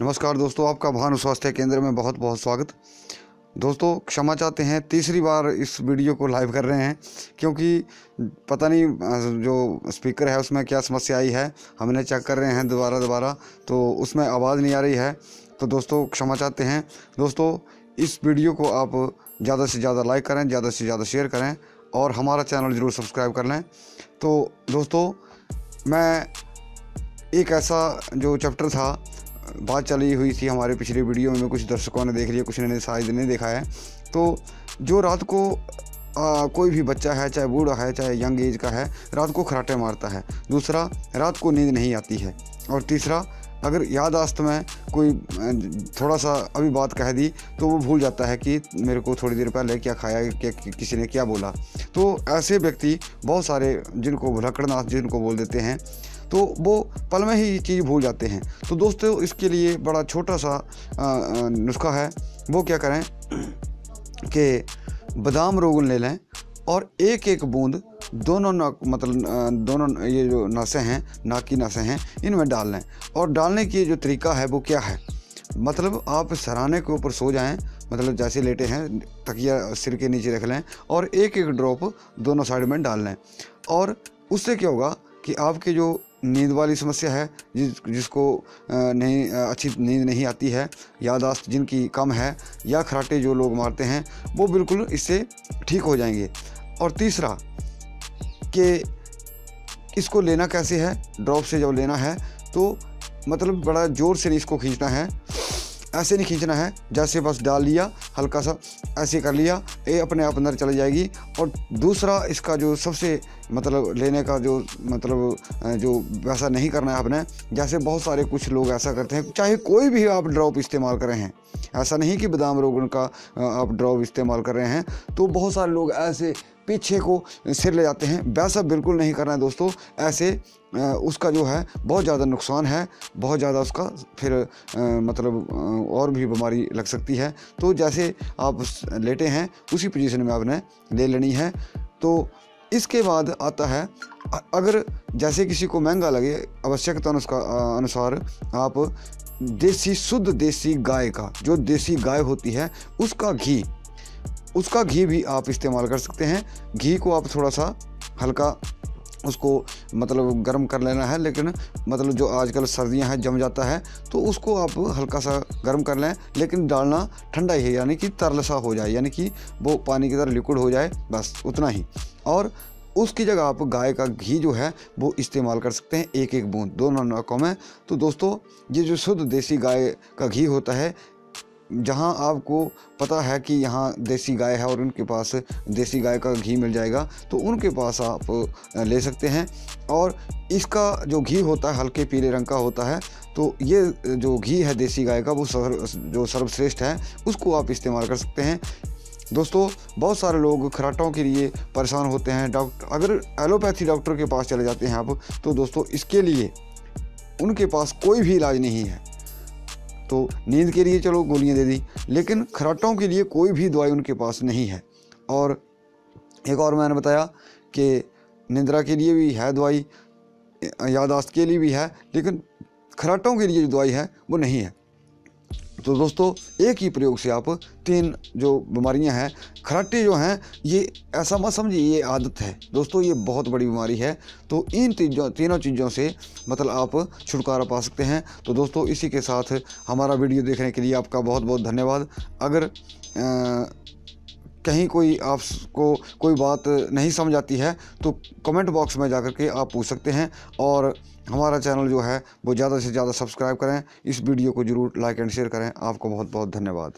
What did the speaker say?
नमस्कार दोस्तों, आपका भानु स्वास्थ्य केंद्र में बहुत बहुत स्वागत। दोस्तों क्षमा चाहते हैं, तीसरी बार इस वीडियो को लाइव कर रहे हैं क्योंकि पता नहीं जो स्पीकर है उसमें क्या समस्या आई है। हमने चेक कर रहे हैं दोबारा तो उसमें आवाज़ नहीं आ रही है। तो दोस्तों क्षमा चाहते हैं। दोस्तों इस वीडियो को आप ज़्यादा से ज़्यादा लाइक करें, ज़्यादा से ज़्यादा शेयर करें और हमारा चैनल ज़रूर सब्सक्राइब कर लें। तो दोस्तों मैं एक ऐसा जो चैप्टर था, बात चली हुई थी हमारे पिछले वीडियो में, कुछ दर्शकों ने देख लिया, कुछ ने शायद नहीं देखा है। तो जो रात को कोई भी बच्चा है, चाहे बूढ़ा है चाहे यंग एज का है, रात को खर्राटे मारता है। दूसरा, रात को नींद नहीं आती है। और तीसरा, अगर याददाश्त में कोई थोड़ा सा अभी बात कह दी तो वो भूल जाता है कि मेरे को थोड़ी देर पहले क्या खाया, किसी ने क्या बोला। तो ऐसे व्यक्ति बहुत सारे, जिनको भुलक्कड़नाथ जिनको बोल देते हैं, तो वो पल में ही चीज़ भूल जाते हैं। तो दोस्तों इसके लिए बड़ा छोटा सा नुस्खा है। वो क्या करें कि बादाम रोगन ले लें और एक एक बूंद दोनों नाक, मतलब दोनों ये जो नसें हैं, नाक की नसें हैं, इनमें डाल लें। और डालने की जो तरीका है वो क्या है, मतलब आप सराहने के ऊपर सो जाएं, मतलब जैसे लेटे हैं तकिया सिर के नीचे रख लें और एक एक ड्रॉप दोनों साइड में डाल लें। और उससे क्या होगा कि आपकी जो नींद वाली समस्या है, जिसको नहीं अच्छी नींद नहीं आती है, याददाश्त जिनकी कम है, या खर्राटे जो लोग मारते हैं, वो बिल्कुल इससे ठीक हो जाएंगे। और तीसरा कि इसको लेना कैसे है, ड्रॉप से जब लेना है तो मतलब बड़ा ज़ोर से नहीं इसको खींचना है, ऐसे नहीं खींचना है जैसे बस डाल लिया, हल्का सा ऐसे कर लिया, ये अपने आप अंदर चली जाएगी। और दूसरा, इसका जो सबसे मतलब लेने का जो मतलब जो वैसा नहीं करना है आपने, जैसे बहुत सारे कुछ लोग ऐसा करते हैं, चाहे कोई भी आप ड्रॉप इस्तेमाल कर रहे हैं, ऐसा नहीं कि बादाम रोगन का आप ड्रॉप इस्तेमाल कर रहे हैं तो बहुत सारे लोग ऐसे पीछे को सिर ले जाते हैं। वैसा बिल्कुल नहीं करना है दोस्तों। ऐसे उसका जो है बहुत ज़्यादा नुकसान है, बहुत ज़्यादा उसका फिर मतलब और भी बीमारी लग सकती है। तो जैसे आप लेटे हैं उसी पोजीशन में आपने ले लेनी है। तो इसके बाद आता है, अगर जैसे किसी को महंगा लगे, आवश्यकता अनुसार आप देसी, शुद्ध देसी गाय का, जो देसी गाय होती है उसका घी भी आप इस्तेमाल कर सकते हैं। घी को आप थोड़ा सा हल्का उसको मतलब गर्म कर लेना है, लेकिन मतलब जो आजकल सर्दियां हैं जम जाता है तो उसको आप हल्का सा गर्म कर लें, लेकिन डालना ठंडा ही है, यानी कि तरल सा हो जाए, यानी कि वो पानी की तरह लिक्विड हो जाए, बस उतना ही। और उसकी जगह आप गाय का घी जो है वो इस्तेमाल कर सकते हैं, एक एक बूंद दोनों नाकों में। तो दोस्तों ये जो शुद्ध देसी गाय का घी होता है, जहां आपको पता है कि यहाँ देसी गाय है और उनके पास देसी गाय का घी मिल जाएगा, तो उनके पास आप ले सकते हैं। और इसका जो घी होता है हल्के पीले रंग का होता है। तो ये जो घी है देसी गाय का, वो जो सर्वश्रेष्ठ है, उसको आप इस्तेमाल कर सकते हैं। दोस्तों बहुत सारे लोग खर्राटों के लिए परेशान होते हैं। अगर एलोपैथी डॉक्टर के पास चले जाते हैं आप, तो दोस्तों इसके लिए उनके पास कोई भी इलाज नहीं है। तो नींद के लिए चलो गोलियां दे दी, लेकिन खर्राटों के लिए कोई भी दवाई उनके पास नहीं है। और एक और मैंने बताया कि निद्रा के लिए भी है दवाई, याददाश्त के लिए भी है, लेकिन खर्राटों के लिए जो दवाई है वो नहीं है। तो दोस्तों एक ही प्रयोग से आप 3 जो बीमारियां हैं, खर्राटे जो हैं, ये ऐसा मत समझिए ये आदत है दोस्तों, ये बहुत बड़ी बीमारी है। तो इन तीनों चीज़ों से मतलब आप छुटकारा पा सकते हैं। तो दोस्तों इसी के साथ हमारा वीडियो देखने के लिए आपका बहुत बहुत धन्यवाद। अगर कहीं कोई आपको कोई बात नहीं समझ आती है तो कमेंट बॉक्स में जाकर के आप पूछ सकते हैं। और हमारा चैनल जो है वो ज़्यादा से ज़्यादा सब्सक्राइब करें, इस वीडियो को ज़रूर लाइक एंड शेयर करें। आपको बहुत बहुत धन्यवाद।